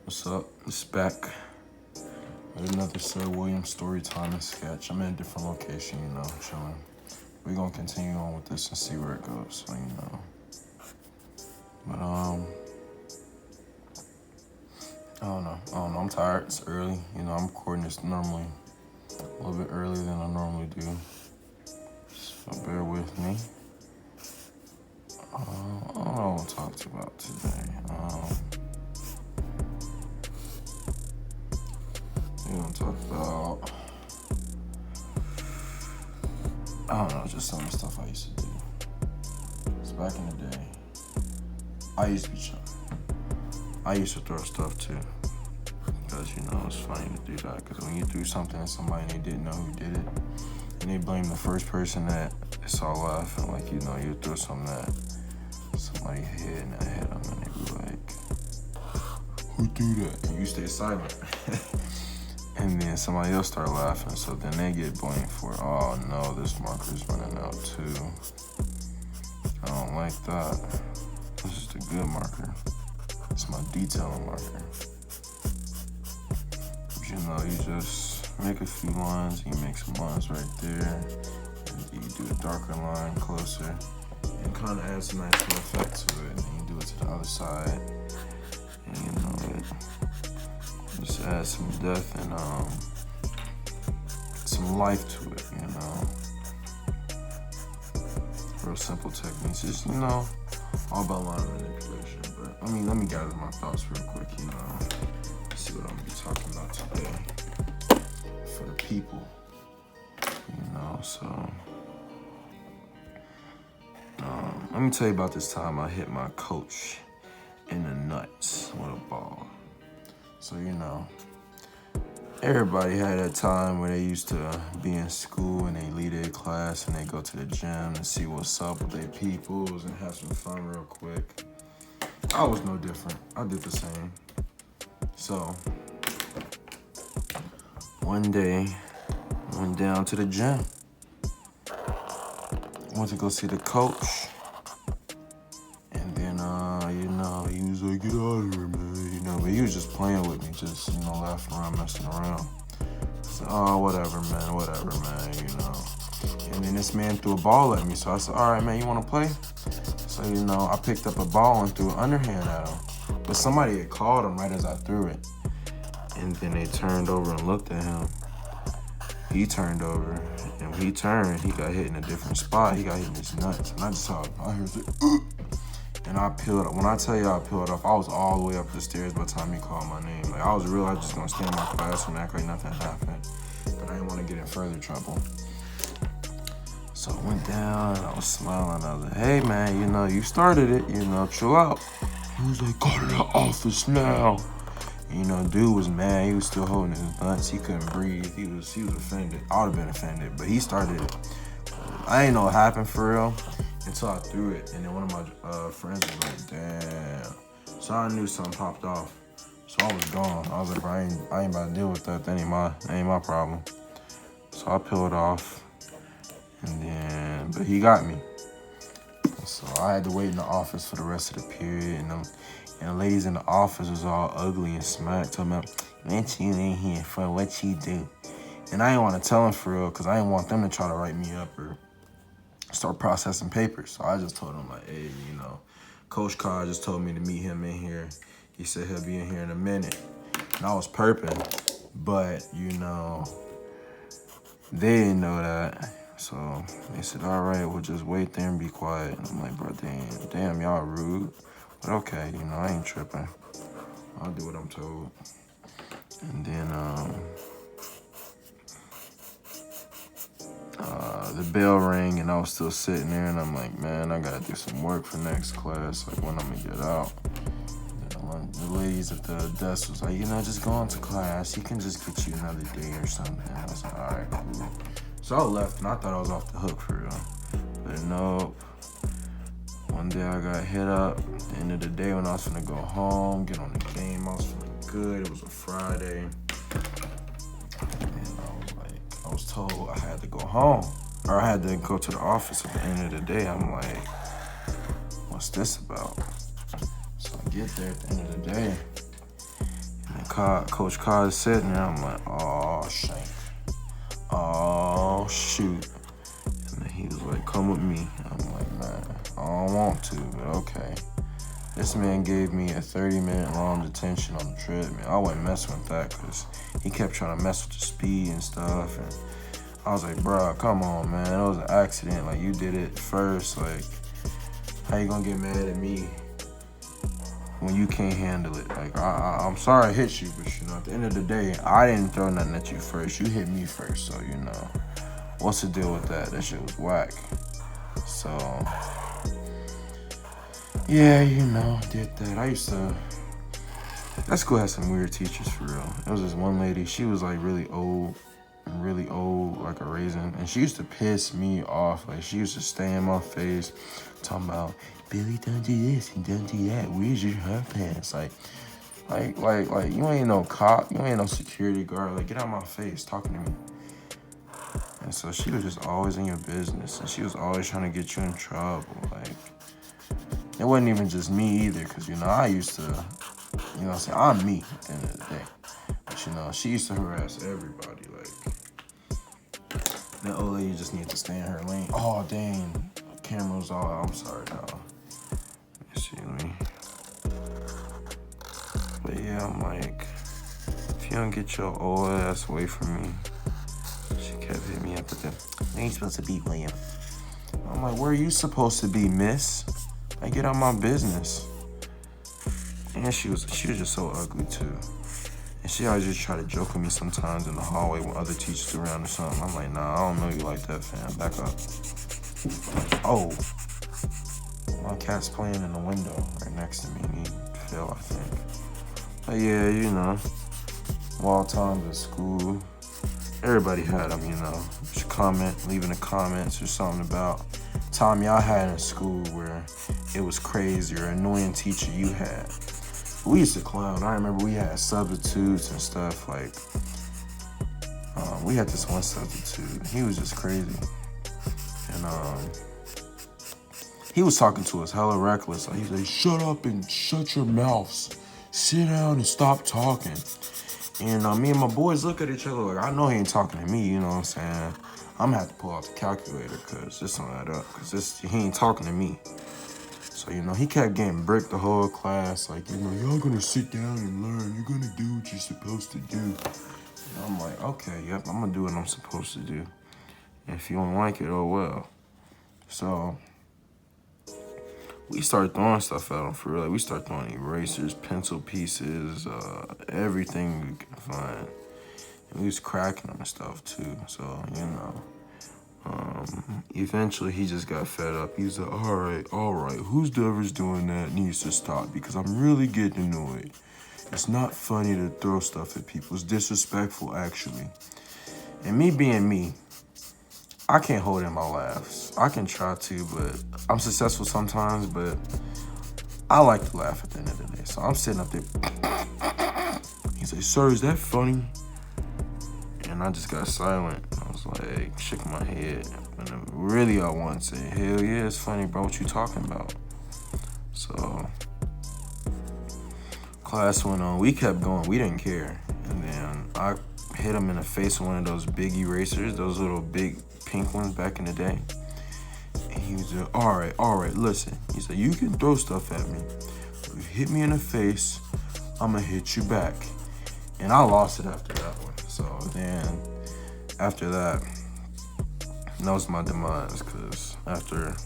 What's up? It's back with another Sir William story time and sketch. I'm in a different location, chilling. We're gonna continue on with this and see where it goes, so. But I don't know. I'm tired. It's early. I'm recording this normally a little bit earlier than I normally do. So bear with me. I don't know what to talk about today. We're gonna talk about, I don't know, just some of the stuff I used to do. Because back in the day, I used to be shy. I used to throw stuff too. Because, it's funny to do that. Because when you threw something at somebody and they didn't know who did it, and they blame the first person that saw laughing, like, you threw something that somebody hit and that hit them, and they be like, who threw that? And you stay silent. And then somebody else start laughing, so then they get blamed for, oh no, this marker's running out too. I don't like that. This is the good marker. It's my detailing marker. You just make a few lines, you make some lines right there, and you do a darker line closer, and kind of add some nice little effect to it, and you do it to the other side, and just add some depth and some life to it, Real simple techniques, just, all about line manipulation. But let me gather my thoughts real quick, see what I'm gonna be talking about today for the people, so let me tell you about this time I hit my coach in the nuts with a ball. So, everybody had that time where they used to be in school and they leave their class and they go to the gym and see what's up with their peoples and have some fun real quick. I was no different. I did the same. So, one day, I went down to the gym. Went to go see the coach. And then, he was like, get out of here, man. But he was just playing with me, just, laughing around, messing around. So, oh, whatever, man, And then this man threw a ball at me. So I said, all right, man, you want to play? So, I picked up a ball and threw an underhand at him. But somebody had called him right as I threw it. And then they turned over and looked at him. He turned over. And when he turned, he got hit in a different spot. He got hit in his nuts. And I just saw, I heard it. And I peeled up. When I tell you I peeled off, I was all the way up the stairs by the time he called my name. Like, I was just gonna stay in my class and act like nothing happened. But I didn't want to get in further trouble. So I went down and I was smiling. I was like, hey man, you started it, chill out. He was like, go to the office now. Dude was mad. He was still holding his nuts. He couldn't breathe. He was offended. I would have been offended, but he started it. I didn't know what happened for real until I threw it, and then one of my friends was like, damn. So I knew something popped off. So I was gone. I was like, bro, I ain't about to deal with that. That ain't my problem. So I peeled off, but he got me. So I had to wait in the office for the rest of the period, and the ladies in the office was all ugly and smacked. Talking about, what you in here for? What you do? And I didn't want to tell them for real, because I didn't want them to try to write me up or start processing papers. So I just told him, like, hey, Coach Carr just told me to meet him in here. He said he'll be in here in a minute. And I was perping, but, they didn't know that. So they said, all right, we'll just wait there and be quiet. And I'm like, bro, damn, y'all rude. But okay, I ain't tripping. I'll do what I'm told. And then, the bell rang and I was still sitting there and I'm like, man, I gotta do some work for next class, like when I'm gonna get out. And the ladies at the desk was like, just go on to class. You can just get you another day or something. And I was like, all right, cool. So I left and I thought I was off the hook for real. But nope. One day I got hit up. At the end of the day when I was finna go home, get on the game, I was feeling good. It was a Friday. And I was told I had to go home. Or I had to go to the office at the end of the day. I'm like, what's this about? So I get there at the end of the day. And Coach Carr is sitting there. I'm like, oh, shank. Oh, shoot. And then he was like, come with me. I'm like, man, I don't want to, but okay. This man gave me a 30-minute long detention on the treadmill. I wasn't messing with that because he kept trying to mess with the speed and stuff. And I was like, bro, come on, man. It was an accident. Like, you did it first. Like, how you gonna get mad at me when you can't handle it? Like, I'm sorry I hit you, but, at the end of the day, I didn't throw nothing at you first. You hit me first, so, what's the deal with that? That shit was whack. So, yeah, did that. That school had some weird teachers, for real. There was this one lady, she was, like, really old, like a raisin, and she used to piss me off. Like, she used to stay in my face, talking about, Billy, don't do this and don't do that. Where's your hot pants? Like, you ain't no cop, you ain't no security guard. Like, get out of my face, talking to me. And so she was just always in your business, and she was always trying to get you in trouble. Like, it wasn't even just me either, because, I used to, I'm me at the end of the day. But, she used to harass everybody. Like, that old lady just needed to stay in her lane. Oh, dang. The camera's all, I'm sorry, now. Let me. But yeah, I'm like, if you don't get your old ass away from me. She kept hitting me up with them. You ain't supposed to be William. I'm like, where are you supposed to be, miss? Like, get out my business. And she was just so ugly too. And she always just try to joke with me sometimes in the hallway when other teachers around or something. I'm like, nah, I don't know you like that, fam. Back up. Oh. My cat's playing in the window right next to me. He fell, I think. But yeah, wild times at school. Everybody had them, Just comment, leave in the comments or something about time y'all had in school where it was crazy or annoying teacher you had. We used to clown. I remember we had substitutes and stuff. Like, we had this one substitute. He was just crazy. And he was talking to us hella reckless. Like, he was like, shut up and shut your mouths. Sit down and stop talking. And me and my boys look at each other like, I know he ain't talking to me, you know what I'm saying? I'm gonna have to pull out the calculator because this don't add up. Because he ain't talking to me. So, he kept getting bricked the whole class. Like, y'all gonna sit down and learn. You're gonna do what you're supposed to do. And I'm like, okay, yep, I'm gonna do what I'm supposed to do. And if you don't like it, oh well. So, we started throwing stuff at him for real. Like, we started throwing erasers, pencil pieces, everything we could find. And we was cracking them and stuff too. So, eventually he just got fed up. He was like, all right, whoever's doing that needs to stop because I'm really getting annoyed. It's not funny to throw stuff at people. It's disrespectful, actually. And me being me, I can't hold in my laughs. I can try to, but I'm successful sometimes, but I like to laugh at the end of the day. So I'm sitting up there. He's like, sir, is that funny? And I just got silent. I was like, shaking my head. And really I wanted to say, hell yeah, it's funny, bro. What you talking about? So class went on. We kept going. We didn't care. And then I hit him in the face with one of those big erasers, those little big pink ones back in the day. And he was like, all right, listen. He said, you can throw stuff at me. If you hit me in the face, I'm gonna hit you back. And I lost it after that one. So then after that was my demise, because after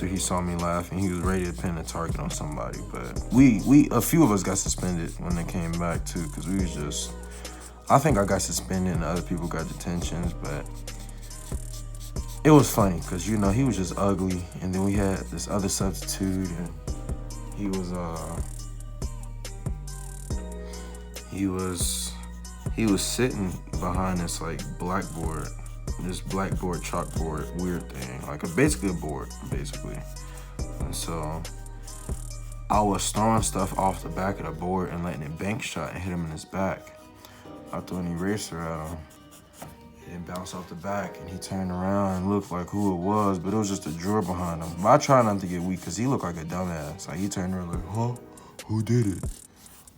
he saw me laughing, he was ready to pin a target on somebody. But a few of us got suspended when they came back too, because we was just, I think I got suspended and other people got detentions, but it was funny because, he was just ugly. And then we had this other substitute and he was sitting behind this blackboard, chalkboard, weird thing, basically a board, basically. And so I was throwing stuff off the back of the board and letting it bank shot and hit him in his back. I threw an eraser at him. It bounced off the back, and he turned around and looked like who it was, but it was just a drawer behind him. But I tried not to get weak because he looked like a dumbass. Like, he turned around like, huh? Who did it?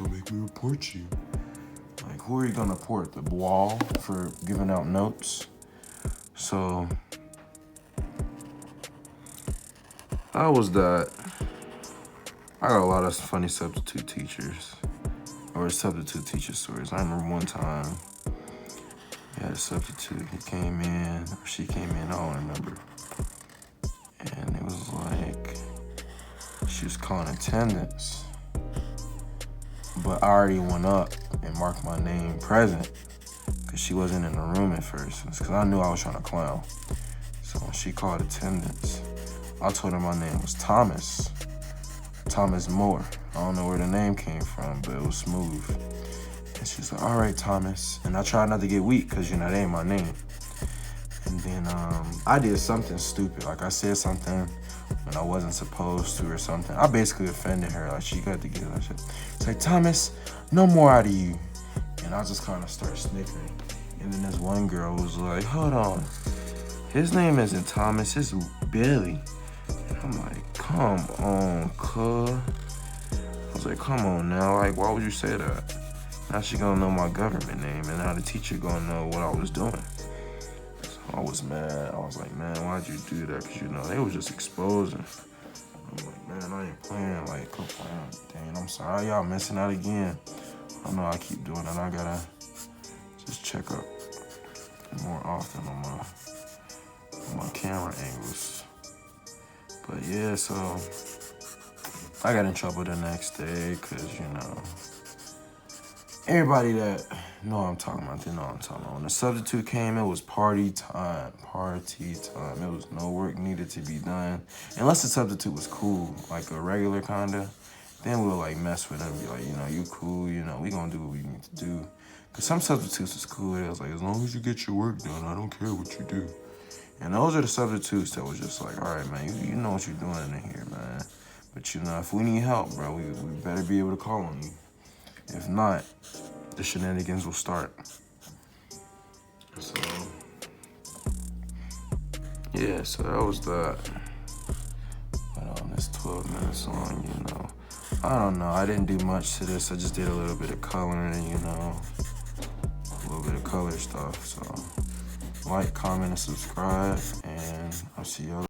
don't make me report you. Like, who are you gonna report? The wall for giving out notes? So, that was that. I got a lot of funny substitute teachers, or substitute teacher stories. I remember one time, we had a substitute, he came in, or she came in, I don't remember. And it was like, she was calling attendance, but I already went up and marked my name present, because she wasn't in the room at first, because I knew I was trying to clown. So when she called attendance, I told her my name was Thomas Moore. I don't know where the name came from, but it was smooth. And she's like, all right, Thomas. And I tried not to get weak, because, that ain't my name. And then I did something stupid. Like, I said something when I wasn't supposed to or something. I basically offended her. Like, she got to get that shit. It's like, Thomas, no more out of you. And I just kind of started snickering. And then this one girl was like, hold on. His name isn't Thomas, it's Billy. And I'm like, come on, cuz. I was like, come on now. Like, why would you say that? Now she gonna know my government name, and now the teacher gonna know what I was doing. So I was mad. I was like, man, why'd you do that? Because, they was just exposing. I'm like, man, I ain't playing. Like, quit playing. Dang, I'm sorry. Y'all missing out again. I know I keep doing it. I gotta just check up more often on my camera angles. But yeah, so I got in trouble the next day because, everybody that know what I'm talking about, they know what I'm talking about. When the substitute came, it was party time. It was no work needed to be done. Unless the substitute was cool, like a regular kinda, then we'll like mess with them, be like, you cool, we gonna do what we need to do. Cause some substitutes was cool. It was like, as long as you get your work done, I don't care what you do. And those are the substitutes that was just like, all right, man, you know what you're doing in here, man. But if we need help, bro, we better be able to call on you. If not, the shenanigans will start. So, yeah, so that was that. But it's 12 minutes long, I don't know. I didn't do much to this. I just did a little bit of coloring, a little bit of color stuff. So, like, comment, and subscribe, and I'll see y'all.